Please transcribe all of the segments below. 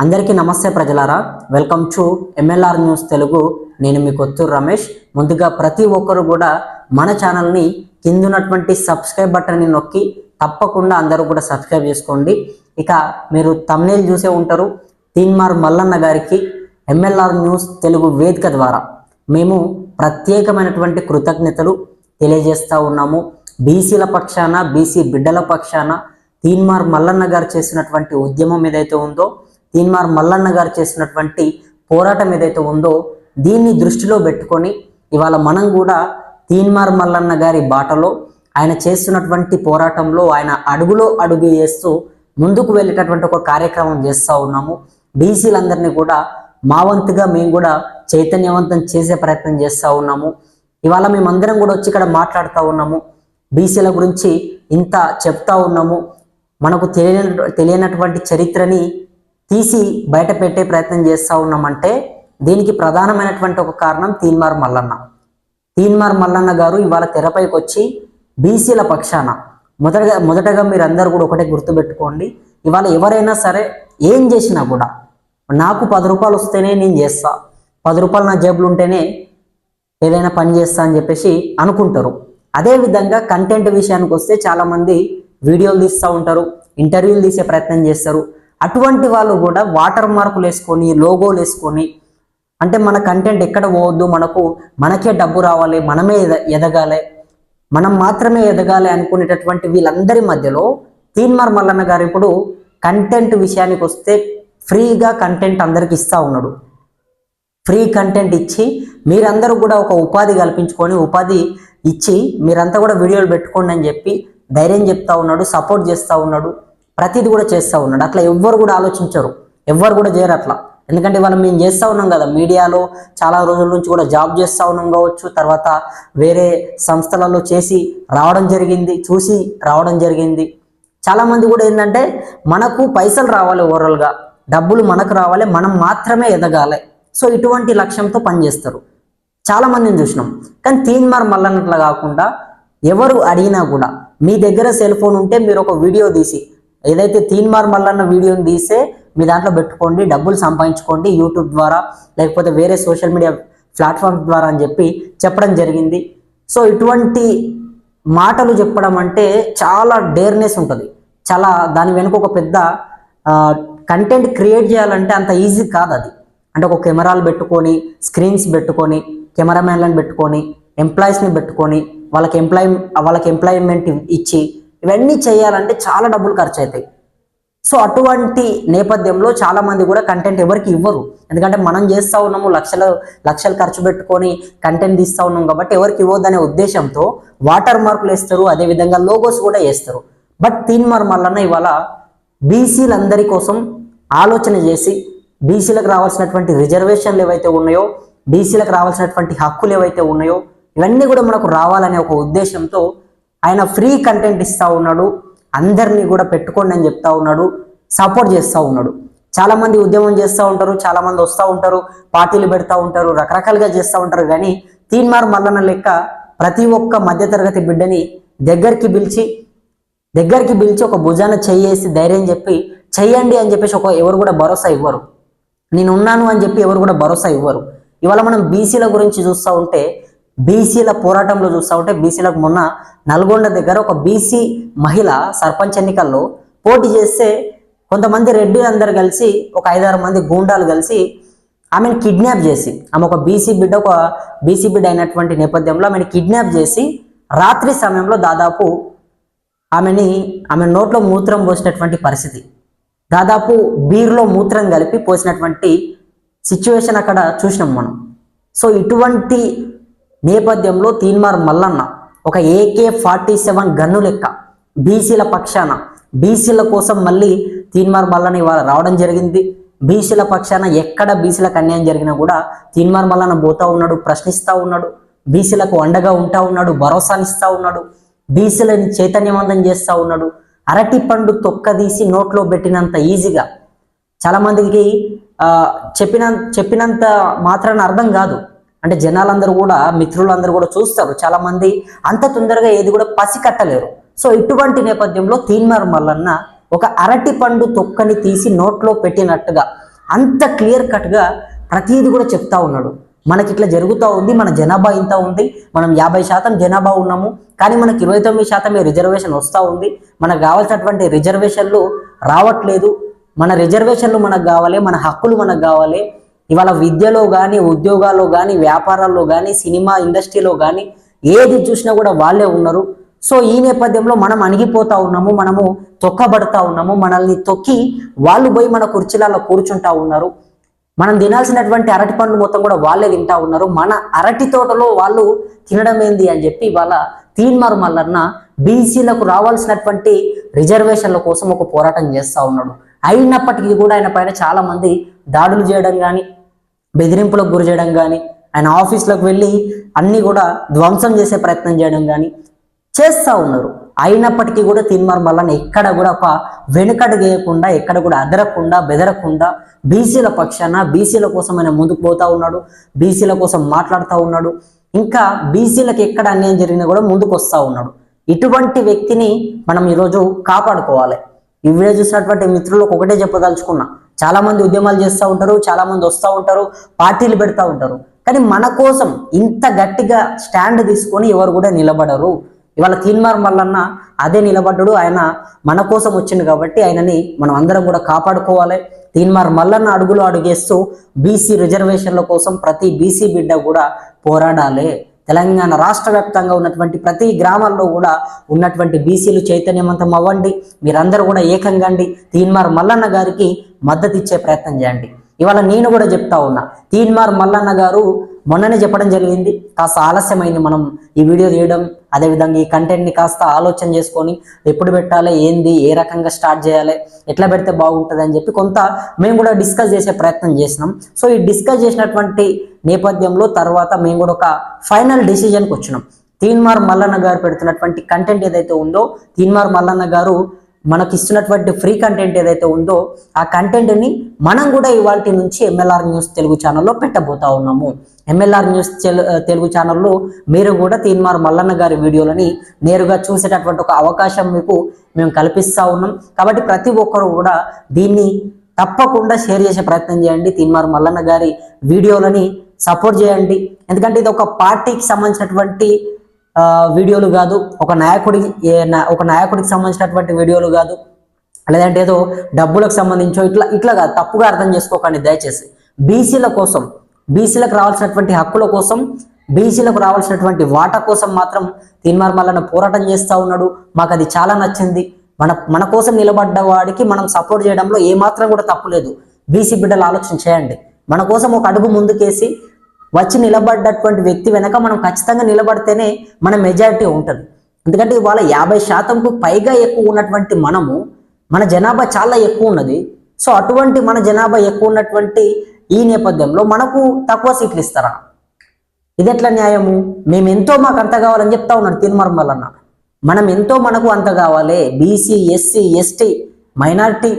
అందరికీ నమస్తే ప్రజలారా, welcome to MLR news Telugu. నేను మీ కొత్తూరు రమేష్. ముందుగా ప్రతి ఒక్కరు కూడా మన ఛానల్ని కిందున్నటువంటి సబ్స్క్రైబ్ బటన్ని నొక్కి తప్పకుండా అందరూ కూడా సబ్స్క్రైబ్ చేసుకోండి. ఇక మీరు థంబ్నెయిల్ చూసే ఉంటారు. తీన్మార్ మల్లన్న గారికి ఎంఎల్ఆర్ న్యూస్ తెలుగు వేదిక ద్వారా మేము ప్రత్యేకమైనటువంటి కృతజ్ఞతలు తెలియజేస్తూ ఉన్నాము. బీసీల పక్షాన, బీసీ బిడ్డల పక్షాన తీన్మార్ మల్లన్న గారు చేసినటువంటి ఉద్యమం ఏదైతే ఉందో, తీన్మార్ మల్లన్న గారు చేసినటువంటి పోరాటం ఏదైతే ఉందో, దీన్ని దృష్టిలో పెట్టుకొని ఇవాళ మనం కూడా తీన్మార్ మల్లన్న గారి బాటలో ఆయన చేస్తున్నటువంటి పోరాటంలో ఆయన అడుగులో అడుగు వేస్తూ ముందుకు వెళ్ళేటటువంటి ఒక కార్యక్రమం చేస్తూ ఉన్నాము. బీసీలందరినీ కూడా మా వంతుగా మేము కూడా చైతన్యవంతం చేసే ప్రయత్నం చేస్తూ ఉన్నాము. ఇవాళ మేమందరం కూడా వచ్చి ఇక్కడ మాట్లాడుతూ ఉన్నాము. బీసీల గురించి ఇంత చెప్తా ఉన్నాము. మనకు తెలియనటువంటి చరిత్రని తీసి బయట పెట్టే ప్రయత్నం చేస్తూ ఉన్నామంటే దీనికి ప్రధానమైనటువంటి ఒక కారణం తీన్మార్ మల్లన్న. తీన్మార్ మల్లన్న గారు ఇవాళ తెరపైకి వచ్చి బీసీల పక్షాన మొదటగా మీరు అందరూ కూడా ఒకటే గుర్తుపెట్టుకోండి. ఇవాళ ఎవరైనా సరే ఏం చేసినా కూడా నాకు 10 రూపాయలు వస్తేనే నేను చేస్తా, 10 రూపాయలు నా జేబులు ఉంటేనే ఏదైనా పని చేస్తా అని చెప్పేసి అనుకుంటారు. అదేవిధంగా కంటెంట్ విషయానికి వస్తే చాలామంది వీడియోలు తీస్తూ ఉంటారు, ఇంటర్వ్యూలు తీసే ప్రయత్నం చేస్తారు. అటువంటి వాళ్ళు కూడా వాటర్ మార్కులు వేసుకొని, లోగోలు వేసుకొని, అంటే మన కంటెంట్ ఎక్కడ పోవద్దు, మనకే డబ్బు రావాలి, మనమే ఎదగాలి, మనం మాత్రమే ఎదగాలి అనుకునేటటువంటి వీళ్ళందరి మధ్యలో తీన్మార్ మల్లన్న గారు ఇప్పుడు కంటెంట్ విషయానికి వస్తే ఫ్రీగా కంటెంట్ అందరికి ఇస్తూ ఉన్నాడు. ఫ్రీ కంటెంట్ ఇచ్చి మీరందరూ కూడా ఒక ఉపాధి కల్పించుకొని, ఉపాధి ఇచ్చి మీరంతా కూడా వీడియోలు పెట్టుకోండి అని చెప్పి ధైర్యం చెప్తా ఉన్నాడు, సపోర్ట్ చేస్తూ ఉన్నాడు, ప్రతిది కూడా చేస్తూ ఉన్నాడు. అట్లా ఎవ్వరు కూడా ఆలోచించరు, ఎవ్వరు కూడా చేయరు అట్లా. ఎందుకంటే ఇవాళ మేము చేస్తూ ఉన్నాం కదా, మీడియాలో చాలా రోజుల నుంచి కూడా జాబ్ చేస్తూ ఉన్నాం కావచ్చు, తర్వాత వేరే సంస్థలలో చేసి రావడం జరిగింది, చూసి రావడం జరిగింది. చాలామంది కూడా ఏంటంటే మనకు పైసలు రావాలి, ఓవరాల్గా డబ్బులు మనకు రావాలి, మనం మాత్రమే ఎదగాలి, సో ఇటువంటి లక్ష్యంతో పనిచేస్తారు. చాలామందిని చూసినాం. కానీ తీన్మార్ మల్లన్న అట్లా కాకుండా ఎవరు అడిగినా కూడా మీ దగ్గర సెల్ ఫోన్ ఉంటే మీరు ఒక వీడియో తీసి, ఏదైతే తీన్మార్ మల్లన్న వీడియోని తీసే మీ దాంట్లో పెట్టుకోండి, డబ్బులు సంపాదించుకోండి యూట్యూబ్ ద్వారా, లేకపోతే వేరే సోషల్ మీడియా ప్లాట్ఫామ్స్ ద్వారా అని చెప్పి చెప్పడం జరిగింది. సో ఇటువంటి మాటలు చెప్పడం అంటే చాలా డేర్నెస్ ఉంటుంది, చాలా దాని వెనుక ఒక పెద్ద కంటెంట్ క్రియేట్ చేయాలంటే అంత ఈజీ కాదు అది. అంటే ఒక కెమెరాలు పెట్టుకొని, స్క్రీన్స్ పెట్టుకొని, కెమెరామ్యాన్లను పెట్టుకొని, ఎంప్లాయీస్ని పెట్టుకొని, వాళ్ళకి ఎంప్లాయ్మెంట్ ఇచ్చి ఇవన్నీ చేయాలంటే చాలా డబ్బులు ఖర్చు అవుతాయి. సో అటువంటి నేపథ్యంలో చాలామంది కూడా కంటెంట్ ఎవరికి ఇవ్వరు. ఎందుకంటే మనం చేస్తూ ఉన్నాము, లక్షలు ఖర్చు పెట్టుకొని కంటెంట్ తీస్తూ ఉన్నాం కాబట్టి ఎవరికి ఇవ్వద్దనే ఉద్దేశంతో వాటర్ మార్కులు వేస్తారు, అదేవిధంగా లోగోస్ కూడా వేస్తారు. బట్ తీన్మార్ మల్లన్న ఇవాళ బీసీలందరి కోసం ఆలోచన చేసి బీసీలకు రావాల్సినటువంటి రిజర్వేషన్లు ఏవైతే ఉన్నాయో, బీసీలకు రావాల్సినటువంటి హక్కులు ఏవైతే ఉన్నాయో ఇవన్నీ కూడా మనకు రావాలనే ఒక ఉద్దేశంతో ఆయన ఫ్రీ కంటెంట్ ఇస్తూ ఉన్నాడు. అందరినీ కూడా పెట్టుకోండి అని చెప్తా ఉన్నాడు, సపోర్ట్ చేస్తూ ఉన్నాడు. చాలామంది ఉద్యమం చేస్తూ ఉంటారు, చాలామంది వస్తూ ఉంటారు, పార్టీలు పెడతా ఉంటారు, రకరకాలుగా చేస్తూ ఉంటారు. కానీ తీన్మార్ మల్లన్న లెక్క ప్రతి ఒక్క మధ్యతరగతి బిడ్డని దగ్గరికి పిలిచి ఒక భుజాన చెయ్యేసి ధైర్యం చెప్పి చెయ్యండి అని చెప్పేసి ఎవరు కూడా భరోసా ఇవ్వరు. నేను ఉన్నాను అని చెప్పి ఎవరు కూడా భరోసా ఇవ్వరు. ఇవాళ మనం బీసీల గురించి చూస్తూ ఉంటే, బీసీల పోరాటంలో చూస్తూ ఉంటే, బీసీలకు మొన్న నల్గొండ దగ్గర ఒక బీసీ మహిళ సర్పంచ్ ఎన్నికల్లో పోటీ చేస్తే కొంతమంది రెడ్డి అందరు కలిసి, ఒక 5-6 మంది గూండాలు కలిసి ఆమెను కిడ్నాప్ చేసి, ఆమె ఒక బీసీ బిడ్డ అయినటువంటి నేపథ్యంలో ఆమెను కిడ్నాప్ చేసి రాత్రి సమయంలో దాదాపు ఆమె నోట్లో మూత్రం పోసినటువంటి పరిస్థితి, దాదాపు బీర్లో మూత్రం కలిపి పోసినటువంటి సిచ్యువేషన్ అక్కడ చూసినాం మనం. సో ఇటువంటి నేపథ్యంలో తీన్మార్ మల్లన్న ఒక AK-47 గన్ను లెక్క బీసీల పక్షాన, బీసీల కోసం మళ్ళీ తీన్మార్ మల్లన్న ఇవాళ రావడం జరిగింది. బీసీల పక్షాన ఎక్కడ బీసీలకు అన్యాయం జరిగినా కూడా తీన్మార్ మల్లన్న పోతా ఉన్నాడు, ప్రశ్నిస్తూ ఉన్నాడు, బీసీలకు అండగా ఉంటా ఉన్నాడు, భరోసానిస్తూ ఉన్నాడు, బీసీలని చైతన్యవంతం చేస్తూ ఉన్నాడు. అరటి పండు తొక్కదీసి నోట్లో పెట్టినంత ఈజీగా చాలామందికి చెప్పినంత మాత్రాన అర్థం కాదు. అంటే జనాలందరూ కూడా, మిత్రులందరూ కూడా చూస్తారు, చాలామంది అంత తొందరగా ఏది కూడా పసి కట్టలేరు. సో ఇటువంటి నేపథ్యంలో తీన్మార్ మల్లన్న ఒక అరటి పండు తొక్కని తీసి నోట్లో పెట్టినట్టుగా అంత క్లియర్ కట్గా ప్రతిదీ కూడా చెప్తా ఉన్నాడు. మనకి ఇట్లా జరుగుతూ ఉంది, మన జనాభా ఇంత ఉంది, మనం 50% జనాభా ఉన్నాము, కానీ మనకి 29% రిజర్వేషన్ వస్తూ ఉంది, మనకు కావాల్సినటువంటి రిజర్వేషన్లు రావట్లేదు, మన రిజర్వేషన్లు మనకు కావాలి, మన హక్కులు మనకు కావాలి. ఇవాళ విద్యలో కానీ, ఉద్యోగాల్లో కానీ, వ్యాపారాల్లో కానీ, సినిమా ఇండస్ట్రీలో కానీ ఏది చూసినా కూడా వాళ్ళే ఉన్నారు. సో ఈ నేపథ్యంలో మనం అణిగిపోతా ఉన్నాము, మనము తొక్కబడతా ఉన్నాము, మనల్ని తొక్కి వాళ్ళు పోయి మన కుర్చీలలో కూర్చుంటా ఉన్నారు. మనం తినాల్సినటువంటి అరటి పండ్లు మొత్తం కూడా వాళ్ళే తింటా ఉన్నారు. మన అరటి తోటలో వాళ్ళు తినడం ఏంది అని చెప్పి ఇవాళ తీన్మార్ మల్లన్న బీసీలకు రావాల్సినటువంటి రిజర్వేషన్ల కోసం ఒక పోరాటం చేస్తూ ఉన్నాడు. అయినప్పటికీ కూడా ఆయన పైన చాలా మంది దాడులు చేయడం కానీ, బెదిరింపులకు గురి చేయడం కానీ, ఆయన ఆఫీస్లోకి వెళ్ళి అన్ని కూడా ధ్వంసం చేసే ప్రయత్నం చేయడం కానీ చేస్తూ ఉన్నారు. అయినప్పటికీ కూడా తీన్మార్ మల్లన్న ఎక్కడ కూడా ఒక వెనుకడుగు వేయకుండా, ఎక్కడ కూడా అదరకుండా బెదరకుండా బీసీల పక్షాన, బీసీల కోసం ఆయన ముందుకు పోతా ఉన్నాడు, బీసీల కోసం మాట్లాడుతూ ఉన్నాడు. ఇంకా బీసీలకు ఎక్కడ అన్యాయం జరిగినా కూడా ముందుకు వస్తూ ఉన్నాడు. ఇటువంటి వ్యక్తిని మనం ఈరోజు కాపాడుకోవాలి. ఈ వీడియో చూసినటువంటి మిత్రులకు ఒకటే చెప్పదలుచుకున్నా, చాలా మంది ఉద్యమాలు చేస్తూ ఉంటారు, చాలా మంది వస్తూ ఉంటారు, పార్టీలు పెడతా ఉంటారు, కానీ మన కోసం ఇంత గట్టిగా స్టాండ్ తీసుకొని ఎవరు కూడా నిలబడరు. ఇవాళ తీన్మార్ మల్లన్న అదే నిలబడ్డాడు. ఆయన మన కోసం వచ్చింది కాబట్టి ఆయనని మనం అందరం కూడా కాపాడుకోవాలి. తీన్మార్ మల్లన్న అడుగులో అడుగేస్తూ బీసీ రిజర్వేషన్ల కోసం ప్రతి బీసీ బిడ్డ కూడా పోరాడాలి. తెలంగాణ రాష్ట్ర వ్యాప్తంగా ఉన్నటువంటి ప్రతి గ్రామాల్లో కూడా ఉన్నటువంటి బీసీలు చైతన్యవంతం అవ్వండి. మీరందరూ కూడా ఏకంగండి, తీన్మార్ మల్లన్న గారికి మద్దతు ఇచ్చే ప్రయత్నం చేయండి. ఇవాళ నేను కూడా చెప్తా ఉన్నా, తీన్మార్ మల్లన్న గారు మొన్ననే చెప్పడం జరిగింది, కాస్త ఆలస్యమైంది మనం ఈ వీడియో తీయడం, అదేవిధంగా ఈ కంటెంట్ని కాస్త ఆలోచన చేసుకొని ఎప్పుడు పెట్టాలి, ఏంది, ఏ రకంగా స్టార్ట్ చేయాలి, ఎట్లా పెడితే బాగుంటుంది అని చెప్పి కొంత మేము కూడా డిస్కస్ చేసే ప్రయత్నం చేసినాం. సో ఈ డిస్కస్ చేసినటువంటి నేపథ్యంలో తర్వాత మేము కూడా ఒక ఫైనల్ డిసిజన్కి వచ్చినాం. తీన్మార్ మల్లన్న గారు పెడుతున్నటువంటి కంటెంట్ ఏదైతే ఉందో, తీన్మార్ మల్లన్న గారు మనకి ఇస్తున్నటువంటి ఫ్రీ కంటెంట్ ఏదైతే ఉందో ఆ కంటెంట్ని మనం కూడా ఇవాళ నుంచి ఎంఎల్ఆర్ న్యూస్ తెలుగు ఛానల్లో పెట్టబోతా ఉన్నాము. ఎంఎల్ఆర్ న్యూస్ తెలుగు ఛానల్లో మీరు కూడా తీన్మార్ మల్లన్న గారి వీడియోలని నేరుగా చూసేటటువంటి ఒక అవకాశం మీకు మేము కల్పిస్తూ ఉన్నాం. కాబట్టి ప్రతి ఒక్కరు కూడా దీన్ని తప్పకుండా షేర్ చేసే ప్రయత్నం చేయండి. తీన్మార్ మల్లన్న గారి వీడియోలని సపోర్ట్ చేయండి. ఎందుకంటే ఇది ఒక పార్టీకి సంబంధించినటువంటి వీడియోలు కాదు, ఒక నాయకుడికి సంబంధించినటువంటి వీడియోలు కాదు, లేదంటే ఏదో డబ్బులకు సంబంధించో ఇట్లా కాదు. తప్పుగా అర్థం చేసుకోకండి దయచేసి. బీసీల కోసం, బీసీలకు రావాల్సినటువంటి హక్కుల కోసం, బీసీలకు రావాల్సినటువంటి వాటా కోసం మాత్రం తీన్మార్ మల్లన్న పోరాటం చేస్తూ ఉన్నాడు. మాకు అది చాలా నచ్చింది. మన కోసం నిలబడ్డ వాడికి మనం సపోర్ట్ చేయడంలో ఏమాత్రం కూడా తప్పు లేదు. బీసీ బిడ్డలు ఆలోచన చేయండి. మన కోసం ఒక అడుగు ముందుకేసి వచ్చి నిలబడ్డటువంటి వ్యక్తి వెనక మనం ఖచ్చితంగా నిలబడితేనే మన మెజారిటీ ఉంటుంది. ఎందుకంటే ఇవాళ 50%కు పైగా ఎక్కువ ఉన్నటువంటి మనము, మన జనాభా చాలా ఎక్కువ ఉన్నది. సో అటువంటి మన జనాభా ఎక్కువ ఉన్నటువంటి ఈ నేపథ్యంలో మనకు తక్కువ సీట్లు ఇస్తారా? ఇది ఎట్లా న్యాయము? మేమెంతో మాకు అంత కావాలని చెప్తా ఉన్నాడు తీన్మార్ మల్లన్న. మనం ఎంతో మనకు అంత కావాలి. బీసీ, ఎస్సీ, ఎస్టీ, మైనారిటీ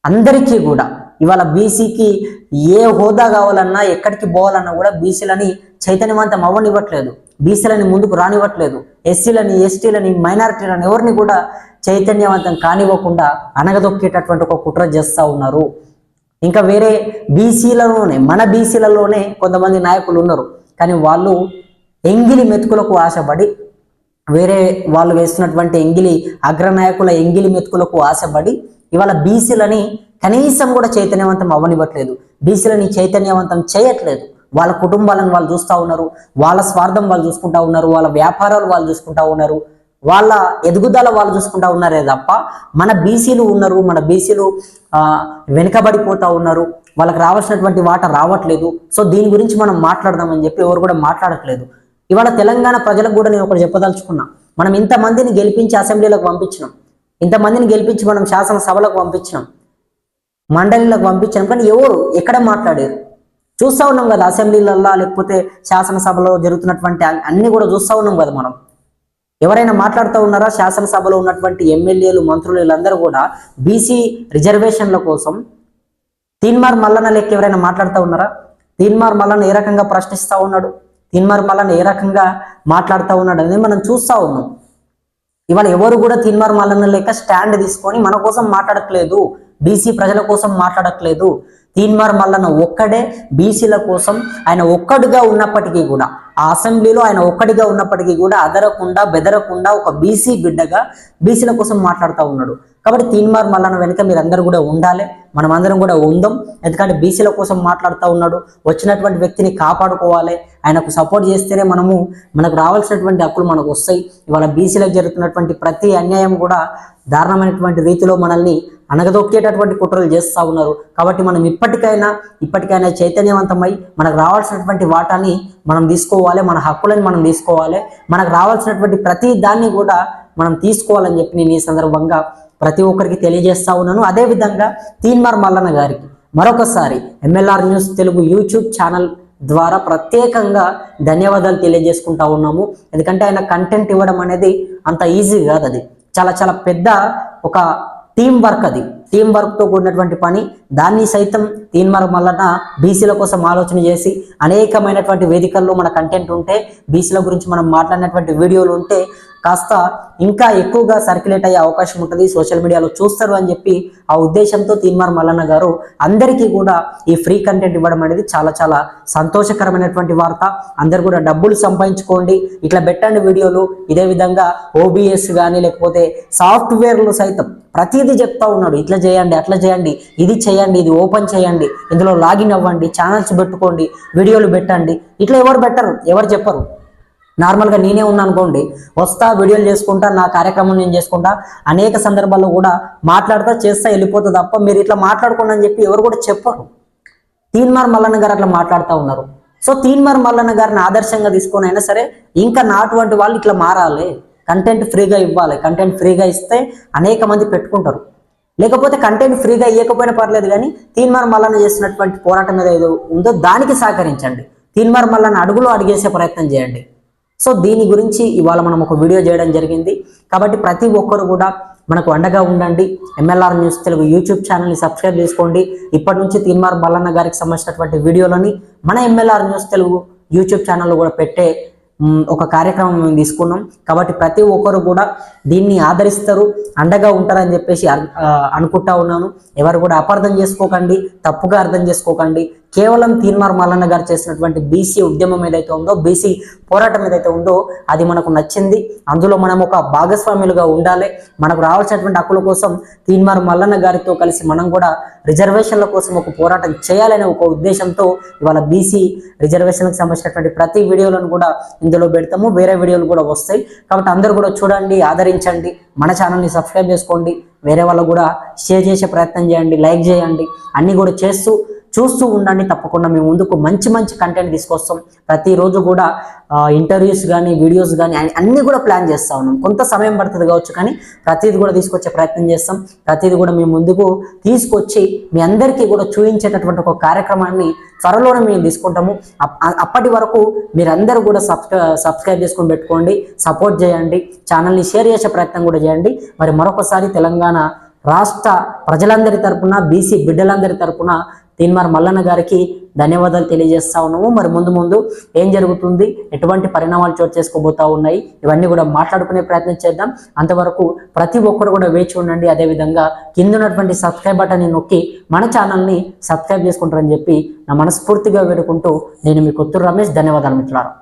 అందరికీ కూడా ఇవాళ బీసీకి ఏ హోదా కావాలన్నా, ఎక్కడికి పోవాలన్నా కూడా బీసీలని చైతన్యవంతం అవ్వనివ్వట్లేదు, బీసీలని ముందుకు రానివ్వట్లేదు. ఎస్సీలని, ఎస్టీలని, మైనారిటీలను ఎవరిని కూడా చైతన్యవంతం కానివ్వకుండా అనగదొక్కేటటువంటి ఒక కుట్ర చేస్తూ ఉన్నారు. ఇంకా వేరే బీసీలలోనే, మన బీసీలలోనే కొంతమంది నాయకులు ఉన్నారు, కానీ వాళ్ళు ఎంగిలి మెతుకులకు ఆశపడి, వేరే వాళ్ళు వేస్తున్నటువంటి అగ్రనాయకుల ఎంగిలి మెతుకులకు ఆశపడి ఇవాళ బీసీలని కనీసం కూడా చైతన్యవంతం అవ్వనివ్వట్లేదు, బీసీలని చైతన్యవంతం చేయట్లేదు. వాళ్ళ కుటుంబాలను వాళ్ళు చూస్తూ ఉన్నారు, వాళ్ళ స్వార్థం వాళ్ళు చూసుకుంటా ఉన్నారు, వాళ్ళ వ్యాపారాలు వాళ్ళు చూసుకుంటా ఉన్నారు, వాళ్ళ ఎదుగుదల వాళ్ళు చూసుకుంటా ఉన్నారే తప్ప మన బీసీలు ఉన్నారు, మన బీసీలు వెనుకబడిపోతూ ఉన్నారు, వాళ్ళకి రావాల్సినటువంటి వాటా రావట్లేదు. సో దీని గురించి మనం మాట్లాడదామని చెప్పి ఎవరు కూడా మాట్లాడట్లేదు. ఇవాళ తెలంగాణ ప్రజలకు కూడా నేను ఒకటి చెప్పదలుచుకున్నా. మనం ఇంతమందిని గెలిపించి అసెంబ్లీలకు పంపించినాం, ఇంతమందిని గెలిపించి మనం శాసనసభలకు పంపించినాం, మండలిలకు పంపించాం, కానీ ఎవరు ఎక్కడ మాట్లాడారు? చూస్తూ ఉన్నాం కదా అసెంబ్లీలల్లో, లేకపోతే శాసనసభలో జరుగుతున్నటువంటి అన్ని కూడా చూస్తూ ఉన్నాం కదా మనం. ఎవరైనా మాట్లాడుతూ ఉన్నారా? శాసనసభలో ఉన్నటువంటి ఎమ్మెల్యేలు, మంత్రులు వీళ్ళందరూ కూడా బీసీ రిజర్వేషన్ల కోసం తీన్మార్ మల్లన్న లెక్క ఎవరైనా మాట్లాడుతూ ఉన్నారా? తీన్మార్ మల్లన్న ఏ రకంగా ప్రశ్నిస్తూ ఉన్నాడు, తీన్మార్ మల్లన్న ఏ రకంగా మాట్లాడుతూ ఉన్నాడు అనేది మనం చూస్తూ ఉన్నాం. ఇవాళ ఎవరు కూడా తీన్మార్ మల్లన్న లెక్క స్టాండ్ తీసుకొని మన కోసం మాట్లాడట్లేదు, బీసీ ప్రజల కోసం మాట్లాడట్లేదు. తీన్మార్ మల్లన్న ఒక్కడే బీసీల కోసం ఆయన ఒక్కడిగా ఉన్నప్పటికీ కూడా ఆ అసెంబ్లీలో ఆయన ఒక్కడిగా ఉన్నప్పటికీ కూడా అదరకుండా బెదరకుండా ఒక బీసీ బిడ్డగా బీసీల కోసం మాట్లాడుతూ ఉన్నాడు. కాబట్టి తీన్మార్ మల్లన్న వెనుక మీరందరూ కూడా ఉండాలి, మనం అందరం కూడా ఉందాం. ఎందుకంటే బీసీల కోసం మాట్లాడుతూ ఉన్నాడు. వచ్చినటువంటి వ్యక్తిని కాపాడుకోవాలి, ఆయనకు సపోర్ట్ చేస్తేనే మనకు రావాల్సినటువంటి హక్కులు మనకు వస్తాయి. ఇవాళ బీసీలకు జరుగుతున్నటువంటి ప్రతి అన్యాయం కూడా దారుణమైనటువంటి రీతిలో మనల్ని అనగదొక్కేటటువంటి కుట్రలు చేస్తూ ఉన్నారు. కాబట్టి మనం ఇప్పటికైనా చైతన్యవంతమై మనకు రావాల్సినటువంటి వాటాని మనం తీసుకోవాలి, మన హక్కులను మనం తీసుకోవాలి, మనకు రావాల్సినటువంటి ప్రతి దాన్ని కూడా మనం తీసుకోవాలని చెప్పి నేను ఈ సందర్భంగా ప్రతి ఒక్కరికి తెలియజేస్తా ఉన్నాను. అదేవిధంగా తీన్మార్ మల్లన్న గారికి మరొకసారి MLR news Telugu YouTube channel ద్వారా ప్రత్యేకంగా ధన్యవాదాలు తెలియజేసుకుంటా ఉన్నాము. ఎందుకంటే ఆయన కంటెంట్ ఇవ్వడం అనేది అంత ఈజీ కాదు, అది చాలా చాలా పెద్ద ఒక టీం వర్క్, అది టీం వర్క్తో కూడినటువంటి పని. దాన్ని సైతం తీన్మార్ మల్లన్న బీసీల కోసం ఆలోచన చేసి అనేకమైనటువంటి వేదికల్లో మన కంటెంట్ ఉంటే, బీసీల గురించి మనం మాట్లాడినటువంటి వీడియోలు ఉంటే కాస్త ఇంకా ఎక్కువగా సర్క్యులేట్ అయ్యే అవకాశం ఉంటుంది, సోషల్ మీడియాలో చూస్తారు అని చెప్పి ఆ ఉద్దేశంతో తీన్మార్ మల్లన్న గారు అందరికీ కూడా ఈ ఫ్రీ కంటెంట్ ఇవ్వడం అనేది చాలా చాలా సంతోషకరమైనటువంటి వార్త. అందరు కూడా డబ్బులు సంపాదించుకోండి, ఇట్లా పెట్టండి వీడియోలు. ఇదే విధంగా ఓబిఎస్ కానీ లేకపోతే సాఫ్ట్వేర్లు సైతం ప్రతిదీ చెప్తా ఉన్నాడు, ఇట్లా చేయండి, అట్లా చేయండి, ఇది చేయండి, ఇది ఓపెన్ చేయండి, ఇందులో లాగిన్ అవ్వండి, ఛానల్స్ పెట్టుకోండి, వీడియోలు పెట్టండి. ఇట్లా ఎవరు చెప్పరు. నార్మల్గా నేనే ఉన్నా అనుకోండి, వస్తా వీడియోలు చేసుకుంటా, నా కార్యక్రమం నేను చేసుకుంటా, అనేక సందర్భాల్లో కూడా మాట్లాడుతా చేస్తా వెళ్ళిపోతా తప్ప మీరు ఇట్లా మాట్లాడుకోండి అని చెప్పి ఎవరు కూడా చెప్పరు. తీన్మార్ మల్లన్న గారు అట్లా మాట్లాడుతూ ఉన్నారు. సో తీన్మార్ మల్లన్న గారిని ఆదర్శంగా తీసుకొని అయినా సరే ఇంకా నాటువంటి వాళ్ళు ఇట్లా మారాలి, కంటెంట్ ఫ్రీగా ఇవ్వాలి. కంటెంట్ ఫ్రీగా ఇస్తే అనేక మంది పెట్టుకుంటారు. లేకపోతే కంటెంట్ ఫ్రీగా ఇవ్వకపోయినా పర్లేదు, కానీ తీన్మార్ మల్లన్న చేసినటువంటి పోరాటం ఏదో ఉందో దానికి సహకరించండి. తీన్మార్ మల్లన్న అడుగులో అడిగేసే ప్రయత్నం చేయండి. సో దీని గురించి ఇవాళ మనం ఒక వీడియో చేయడం జరిగింది. కాబట్టి ప్రతి ఒక్కరు కూడా మనకు అండగా ఉండండి. ఎంఎల్ఆర్ న్యూస్ తెలుగు యూట్యూబ్ ఛానల్ని సబ్స్క్రైబ్ చేసుకోండి. ఇప్పటి నుంచి తీన్మార్ మల్లన్న గారికి సంబంధించినటువంటి వీడియోలని మన ఎంఎల్ఆర్ న్యూస్ తెలుగు యూట్యూబ్ ఛానల్లో కూడా పెట్టే ఒక కార్యక్రమం మేము తీసుకున్నాం. కాబట్టి ప్రతి ఒక్కరు కూడా దీన్ని ఆదరిస్తారు, అండగా ఉంటారని చెప్పేసి అనుకుంటా ఉన్నాను. ఎవరు కూడా అపార్థం చేసుకోకండి, తప్పుగా అర్థం చేసుకోకండి. కేవలం తీన్మార్ మల్లన్న గారు చేసినటువంటి బీసీ ఉద్యమం ఏదైతే ఉందో, బీసీ పోరాటం ఏదైతే ఉందో అది మనకు నచ్చింది. అందులో మనం ఒక భాగస్వాములుగా ఉండాలి. మనకు రావాల్సినటువంటి హక్కుల కోసం తీన్మార్ మల్లన్న గారితో కలిసి మనం కూడా రిజర్వేషన్ల కోసం ఒక పోరాటం చేయాలనే ఒక ఉద్దేశంతో ఇవాళ బీసీ రిజర్వేషన్లకు సంబంధించినటువంటి ప్రతి వీడియోలను కూడా ఇందులో పెడతాము. వేరే వీడియోలు కూడా వస్తాయి. కాబట్టి అందరూ కూడా చూడండి, ఆదరించండి, మన ఛానల్ని సబ్స్క్రైబ్ చేసుకోండి, వేరే వాళ్ళకు కూడా షేర్ చేసే ప్రయత్నం చేయండి, లైక్ చేయండి, అన్నీ కూడా చూస్తూ ఉండండి. తప్పకుండా మేము ముందుకు మంచి మంచి కంటెంట్ తీసుకొస్తాం. ప్రతిరోజు కూడా ఇంటర్వ్యూస్ కానీ వీడియోస్ కానీ అన్నీ కూడా ప్లాన్ చేస్తూ ఉన్నాం. కొంత సమయం పడుతుంది కావచ్చు, కానీ ప్రతిదీ కూడా తీసుకొచ్చే ప్రయత్నం చేస్తాం. ప్రతిదీ కూడా మేము ముందుకు తీసుకొచ్చి మీ అందరికీ కూడా చూపించేటటువంటి ఒక కార్యక్రమాన్ని త్వరలోనే మేము తీసుకుంటాము. అప్పటి వరకు మీరందరూ కూడా సబ్స్క్రైబ్ చేసుకొని పెట్టుకోండి, సపోర్ట్ చేయండి, ఛానల్ని షేర్ చేసే ప్రయత్నం కూడా చేయండి. మరి మరొకసారి తెలంగాణ రాష్ట్ర ప్రజలందరి తరపున, బీసీ బిడ్డలందరి తరపున తీన్మార్ మల్లన్న గారికి ధన్యవాదాలు తెలియజేస్తా ఉన్నాము. మరి ముందు ఏం జరుగుతుంది, ఎటువంటి పరిణామాలు చోటు చేసుకోబోతా ఉన్నాయి, ఇవన్నీ కూడా మాట్లాడుకునే ప్రయత్నం చేద్దాం. అంతవరకు ప్రతి ఒక్కరు కూడా వేచి ఉండండి. అదేవిధంగా కింద ఉన్నటువంటి సబ్స్క్రైబ్ బటన్ని నొక్కి మన ఛానల్ని సబ్స్క్రైబ్ చేసుకుంటారని చెప్పి నా మనస్ఫూర్తిగా వేడుకుంటూ నేను మీ కొత్తూరు రమేష్. ధన్యవాదాలు మిత్రులారా.